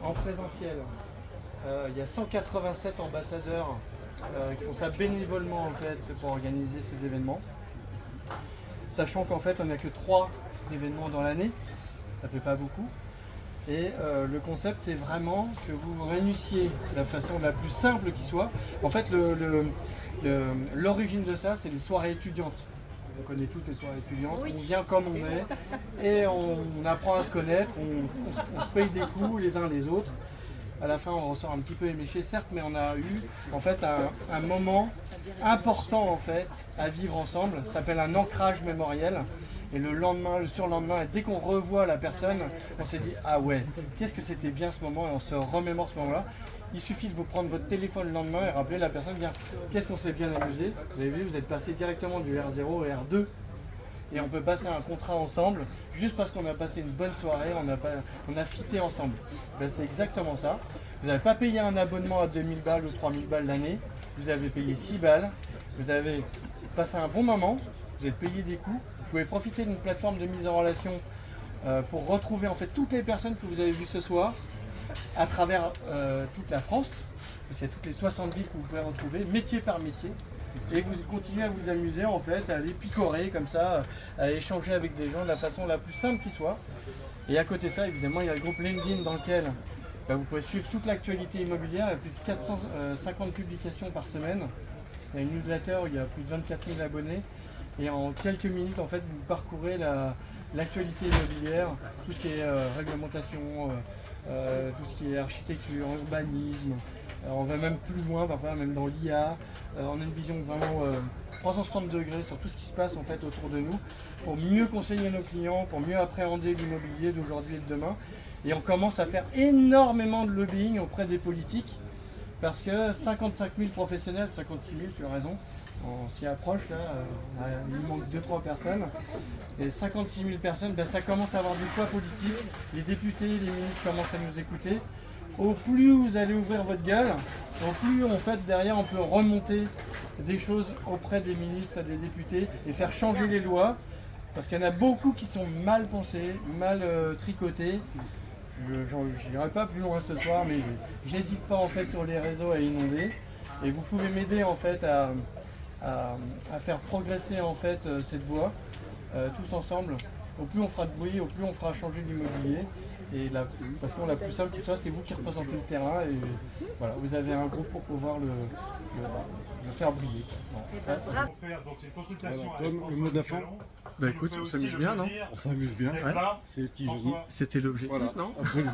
en présentiel, il y a 187 ambassadeurs qui font ça bénévolement en fait, c'est pour organiser ces événements. Sachant qu'en fait on n'a que 3 événements dans l'année, ça fait pas beaucoup. Et le concept c'est vraiment que vous vous réunissiez de la façon la plus simple qui soit. En fait l'origine de ça c'est les soirées étudiantes. On connaît toutes les soirées étudiantes, oui. On vient comme on est et on apprend à se connaître, on se paye des coups les uns les autres. À la fin on ressort un petit peu éméché certes, mais on a eu en fait un moment important en fait à vivre ensemble. Ça s'appelle un ancrage mémoriel. Et le lendemain, le surlendemain, et dès qu'on revoit la personne, on se dit ah ouais, qu'est-ce que c'était bien ce moment, et on se remémore ce moment-là. Il suffit de vous prendre votre téléphone le lendemain et rappeler la personne bien qu'est-ce qu'on s'est bien amusé. Vous avez vu, vous êtes passé directement du R0 au R2 et on peut passer un contrat ensemble juste parce qu'on a passé une bonne soirée, on a fité ensemble. Ben, c'est exactement ça. Vous n'avez pas payé un abonnement à 2000 balles ou 3000 balles l'année, vous avez payé 6 balles, vous avez passé un bon moment, vous avez payé des coûts. Vous pouvez profiter d'une plateforme de mise en relation pour retrouver en fait toutes les personnes que vous avez vues ce soir à travers toute la France, parce qu'il y a toutes les 60 villes que vous pouvez retrouver, métier par métier, et vous continuez à vous amuser en fait, à aller picorer comme ça, à échanger avec des gens de la façon la plus simple qui soit. Et à côté de ça, évidemment, il y a le groupe LinkedIn dans lequel vous pouvez suivre toute l'actualité immobilière, il y a plus de 450 publications par semaine, il y a une newsletter où il y a plus de 24 000 abonnés. Et en quelques minutes, en fait, vous parcourez l'actualité immobilière, tout ce qui est réglementation, tout ce qui est architecture, urbanisme. On va même plus loin, parfois même dans l'IA. On a une vision vraiment 360 degrés sur tout ce qui se passe en fait autour de nous, pour mieux conseiller nos clients, pour mieux appréhender l'immobilier d'aujourd'hui et de demain. Et on commence à faire énormément de lobbying auprès des politiques, parce que 55 000 professionnels, 56 000, tu as raison, on s'y approche là, il manque 2-3 personnes, et 56 000 personnes, ben, ça commence à avoir du poids politique, les députés, les ministres commencent à nous écouter. Au plus vous allez ouvrir votre gueule, au plus en fait derrière on peut remonter des choses auprès des ministres et des députés et faire changer les lois, parce qu'il y en a beaucoup qui sont mal pensées, mal tricotées. Je n'irai pas plus loin ce soir, mais j'hésite pas en fait sur les réseaux à inonder, et vous pouvez m'aider en fait à faire progresser en fait cette voie tous ensemble. Au plus on fera de bruit, au plus on fera changer l'immobilier, et la façon la plus simple qui soit, c'est vous qui représentez le terrain, et voilà, vous avez un groupe pour pouvoir le faire briller. Voilà, Tom, le mot de la fin. Bah écoute, on s'amuse bien, non? On s'amuse bien, ouais. C'est petit génie. C'était l'objectif, Voilà, non? absolument.